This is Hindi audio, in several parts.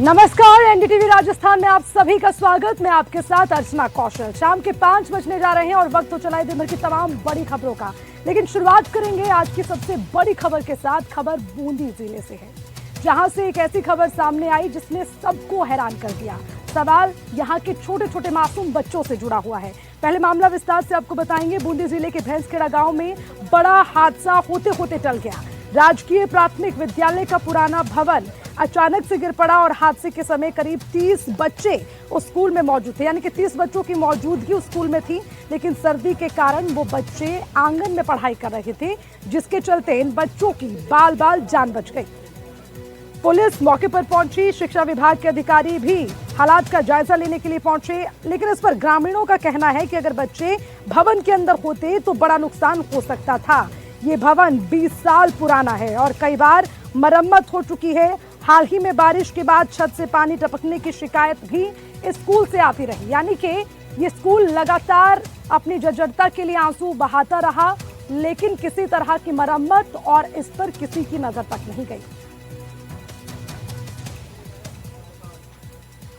नमस्कार, एनडीटीवी राजस्थान में आप सभी का स्वागत। मैं आपके साथ अर्चना कौशल। शाम के 5 बजने जा रहे हैं और वक्त हो चला है दिन भर की तमाम बड़ी खबरों का। लेकिन शुरुआत करेंगे आज की सबसे बड़ी खबर के साथ। खबर बूंदी जिले से है, जहां से एक ऐसी खबर सामने आई जिसने सबको हैरान कर दिया। सवाल यहां के छोटे छोटे मासूम बच्चों से जुड़ा हुआ है। पहले मामला विस्तार से आपको बताएंगे। बूंदी जिले के भैंसखेड़ा गांव में बड़ा हादसा होते होते टल गया। राजकीय प्राथमिक विद्यालय का पुराना भवन अचानक से गिर पड़ा और हादसे के समय करीब 30 बच्चे उस स्कूल में मौजूद थे, यानी कि 30 बच्चों की मौजूदगी उस स्कूल में थी। लेकिन सर्दी के कारण वो बच्चे आंगन में पढ़ाई कर रहे थे, जिसके चलते इन बच्चों की बाल बाल जान बच गई। पुलिस मौके पर पहुंची, शिक्षा विभाग के अधिकारी भी हालात का जायजा लेने के लिए पहुंचे। लेकिन इस पर ग्रामीणों का कहना है कि अगर बच्चे भवन के अंदर होते तो बड़ा नुकसान हो सकता था। ये भवन 20 साल पुराना है और कई बार मरम्मत हो चुकी है। हाल ही में बारिश के बाद छत से पानी टपकने की शिकायत भी इस स्कूल से आती रही, यानी कि ये स्कूल लगातार अपनी जर्जरता के लिए आंसू बहाता रहा, लेकिन किसी तरह की मरम्मत और इस पर किसी की नजर तक नहीं गई।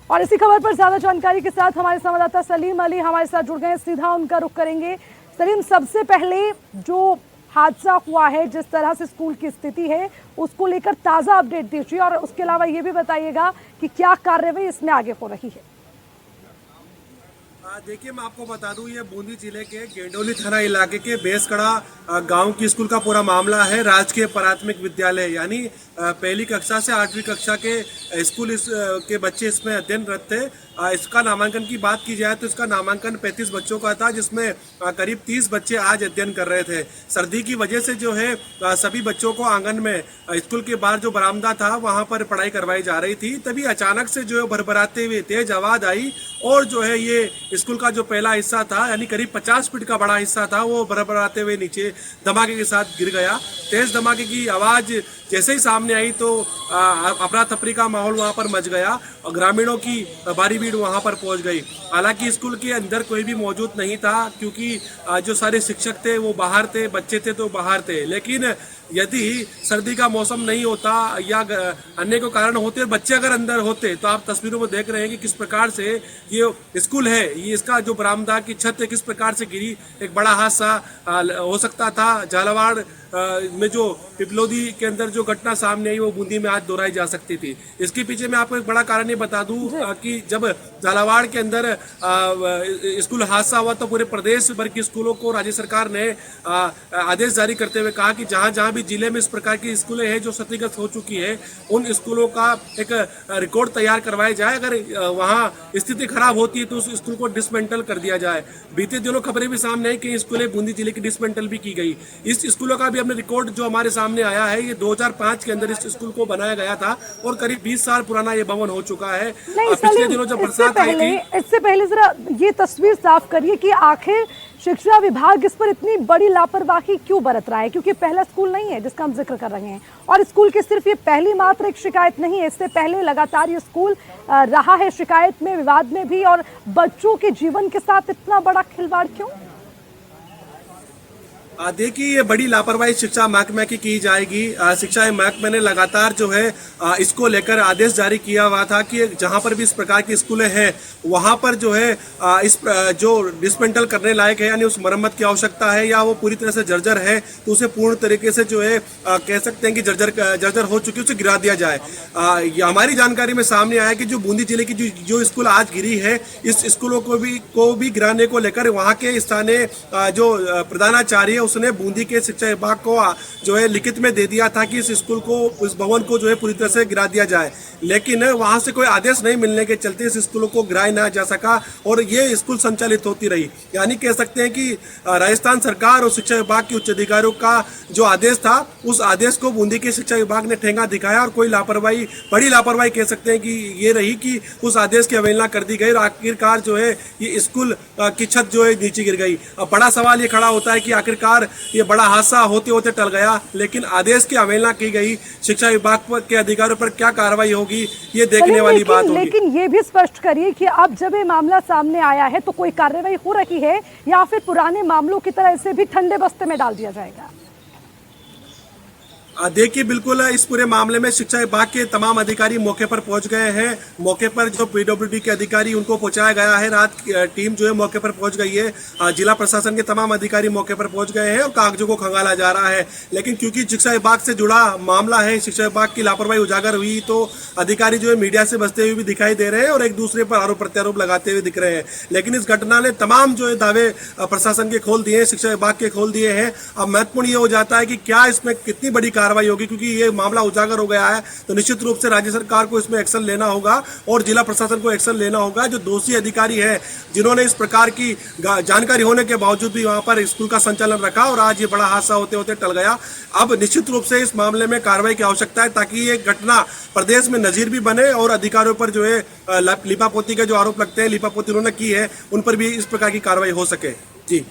और इसी खबर पर ज्यादा जानकारी के साथ हमारे संवाददाता सलीम अली हमारे साथ जुड़ गए। सीधा उनका रुख करेंगे। सलीम, सबसे पहले जो हादसा हुआ है, जिस तरह से स्कूल की स्थिति है, उसको लेकर ताजा अपडेट दीजिए और उसके अलावा ये भी बताइएगा कि क्या कार्रवाई इसमें आगे हो रही है। देखिए, मैं आपको बता दूं, ये बूंदी जिले के गेंडोली थाना इलाके के भैंसखेड़ा गांव की स्कूल का पूरा मामला है। राजकीय प्राथमिक विद्यालय यानी पहली कक्षा से 8वीं कक्षा के स्कूल के बच्चे इसमें अध्ययनरत थे। इसका नामांकन की बात की जाए तो इसका नामांकन 35 बच्चों का था, जिसमें करीब 30 बच्चे आज अध्ययन कर रहे थे। सर्दी की वजह से जो है सभी बच्चों को आंगन में स्कूल के बाहर जो बरामदा था वहां पर पढ़ाई करवाई जा रही थी। तभी अचानक से जो है भरभराते हुए तेज आवाज आई और जो है ये स्कूल का जो पहला हिस्सा था, यानी करीब 50 फीट का बड़ा हिस्सा था, वो भरभराते हुए नीचे धमाके के साथ गिर गया। तेज धमाके की आवाज जैसे ही सामने आई तो अफरा तफरी का माहौल वहां पर मच गया और ग्रामीणों की भारी भीड़ वहां पर पहुंच गई। हालांकि स्कूल के अंदर कोई भी मौजूद नहीं था, क्योंकि जो सारे शिक्षक थे वो बाहर थे, बच्चे थे तो बाहर थे। लेकिन यदि सर्दी का मौसम नहीं होता या अन्य को कारण होते, बच्चे अगर अंदर होते, तो आप तस्वीरों में देख रहे हैं कि किस प्रकार से ये स्कूल है, ये इसका जो बरामदा की छत है किस प्रकार से गिरी। एक बड़ा हादसा हो सकता था। झालावाड़ में जो पिपलोदी के अंदर जो घटना सामने आई वो बूंदी में आज दोहराई जा सकती थी। इसके पीछे मैं आपको एक बड़ा कारण ये बता दूं कि जब झालावाड़ के अंदर स्कूल हादसा हुआ तो पूरे प्रदेश भर के स्कूलों को राज्य सरकार ने आदेश जारी करते हुए कहा कि जहां जहां भी जिले में इस प्रकार की स्कूलें हैं जो क्षतिग्रस्त हो चुकी है, उन स्कूलों का एक रिकॉर्ड तैयार करवाया जाए। अगर वहां स्थिति खराब होती है तो उस स्कूल को डिसमेंटल कर दिया जाए। बीते दिनों खबरें भी सामने आई कि स्कूलें बूंदी जिले की डिसमेंटल भी की गई। इस स्कूलों का भी हमने रिकॉर्ड जो हमारे सामने आया है, ये 2005 के अंदर इस स्कूल को बनाया गया था और करीब 20 साल पुराना ये भवन हो चुका है। पिछले दिनों जब बरसात आई थी, इससे पहले जरा ये तस्वीर साफ करिए कि आखिर शिक्षा विभाग इस पर इतनी बड़ी लापरवाही क्यों बरत रहा है, क्योंकि पहला स्कूल नहीं है जिसका हम जिक्र कर रहे हैं और स्कूल की सिर्फ ये पहली मात्र एक शिकायत नहीं है। इससे पहले लगातार ये स्कूल रहा है शिकायत में, विवाद में भी, और बच्चों के जीवन के साथ इतना बड़ा खिलवाड़ क्यों? देखिए, ये बड़ी लापरवाही शिक्षा महकमे की जाएगी। शिक्षा महकमे ने लगातार जो है इसको लेकर आदेश जारी किया हुआ था कि जहां पर भी इस प्रकार की स्कूलें हैं वहां पर जो है इस जो डिसमेंटल करने लायक है, यानी उस मरम्मत की आवश्यकता है या वो पूरी तरह से जर्जर है तो उसे पूर्ण तरीके से जो है कह सकते हैं कि जर्जर हो चुकी उसे गिरा दिया जाए। हमारी जानकारी में सामने आया कि जो बूंदी जिले की जो स्कूल आज गिरी है, इस स्कूलों को भी गिराने को लेकर वहाँ के स्थानीय जो प्रधानाचार्य उसने बूंदी के शिक्षा विभाग को जो है लिखित में दे दिया था कि इस स्कूल को, इस भवन को जो है पूरी तरह से गिरा दिया जाए। लेकिन वहां से कोई आदेश नहीं मिलने के चलते इस स्कूलों को गिराया ना जा सका और ये स्कूल संचालित होती रही। यानी कह सकते हैं कि राजस्थान सरकार और शिक्षा विभाग के उच्च अधिकारियों का जो आदेश था, उस आदेश को बूंदी के शिक्षा विभाग ने ठेंगा दिखाया और कोई लापरवाही, बड़ी लापरवाही कह सकते हैं कि ये रही कि उस आदेश की अवहेलना कर दी गई और आखिरकार जो है ये स्कूल की छत जो है नीचे गिर गई। अब बड़ा सवाल ये खड़ा होता है कि आखिरकार ये बड़ा हादसा होते होते टल गया, लेकिन आदेश की अवहेलना की गई। शिक्षा विभाग के अधिकारियों पर क्या कार्रवाई होगी ये देखने वाली बात होगी। लेकिन ये भी स्पष्ट करिए कि अब जब ये मामला सामने आया है तो कोई कार्रवाई हो रही है या फिर पुराने मामलों की तरह इसे भी ठंडे बस्ते में डाल दिया जाएगा? देखिए बिल्कुल इस पूरे मामले में शिक्षा विभाग के तमाम अधिकारी मौके पर पहुंच गए हैं। मौके पर जो पीडब्ल्यूडी के अधिकारी उनको पहुंचाया गया है। रात टीम जो है मौके पर पहुंच गई है। जिला प्रशासन के तमाम अधिकारी मौके पर पहुंच गए हैं और कागजों को खंगाला जा रहा है। लेकिन क्योंकि शिक्षा विभाग से जुड़ा मामला है, शिक्षा विभाग की लापरवाही उजागर हुई, तो अधिकारी जो है मीडिया से बचते हुए भी दिखाई दे रहे हैं और एक दूसरे पर आरोप प्रत्यारोप लगाते हुए दिख रहे हैं। लेकिन इस घटना ने तमाम जो है दावे प्रशासन के खोल दिए हैं, शिक्षा विभाग के खोल दिए हैं। अब महत्वपूर्ण ये हो जाता है कि क्या इसमें कितनी बड़ी कार्रवाई होगी, क्योंकि ये मामला उजागर हो गया है। तो निश्चित रूप से राज्य सरकार को इसमें एक्शन लेना होगा और जिला प्रशासन को एक्शन लेना होगा। जो दोषी अधिकारी है जिन्होंने इस प्रकार की जानकारी होने के बावजूद भी वहां पर स्कूल का संचालन रखा और आज ये बड़ा हादसा होते होते टल गया। अब निश्चित रूप से इस मामले में कार्रवाई की आवश्यकता है ताकि ये घटना प्रदेश में नजीर भी बने और अधिकारियों पर जो है लिपापोती के जो आरोप लगते हैं, लिपापोती उन्होंने की है, उन पर भी इस प्रकार की कार्रवाई हो सके। जी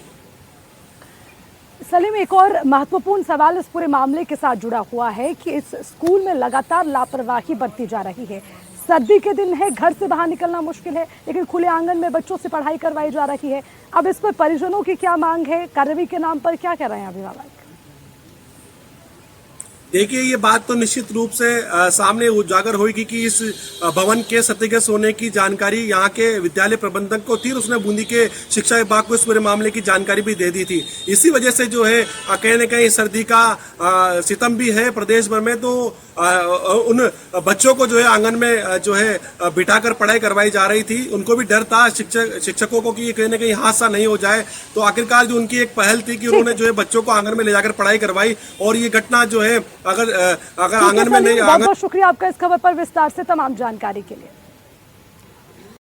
सलीम, एक और महत्वपूर्ण सवाल इस पूरे मामले के साथ जुड़ा हुआ है कि इस स्कूल में लगातार लापरवाही बरती जा रही है। सर्दी के दिन है, घर से बाहर निकलना मुश्किल है, लेकिन खुले आंगन में बच्चों से पढ़ाई करवाई जा रही है। अब इस पर परिजनों की क्या मांग है, कार्रवाई के नाम पर क्या कह रहे हैं अभिभावक? देखिए ये बात तो निश्चित रूप से सामने उजागर होगी कि इस भवन के क्षतिग्रस्त होने की जानकारी यहाँ के विद्यालय प्रबंधक को थी। उसने बूंदी के शिक्षा विभाग को इस पूरे मामले की जानकारी भी दे दी थी। इसी वजह से जो है कहीं न कहीं सर्दी का सितम भी है प्रदेश भर में। तो उन बच्चों को जो है आंगन में जो है बिठाकर पढ़ाई करवाई जा रही थी। उनको भी डर था शिक्षकों को कि ये कहीं न कहीं हादसा नहीं हो जाए। तो आखिरकार जो उनकी एक पहल थी कि उन्होंने जो है बच्चों को आंगन में ले जाकर पढ़ाई करवाई और ये घटना जो है अगर आंगन में नहीं। बहुत बहुत शुक्रिया आपका इस खबर पर विस्तार से तमाम जानकारी के लिए।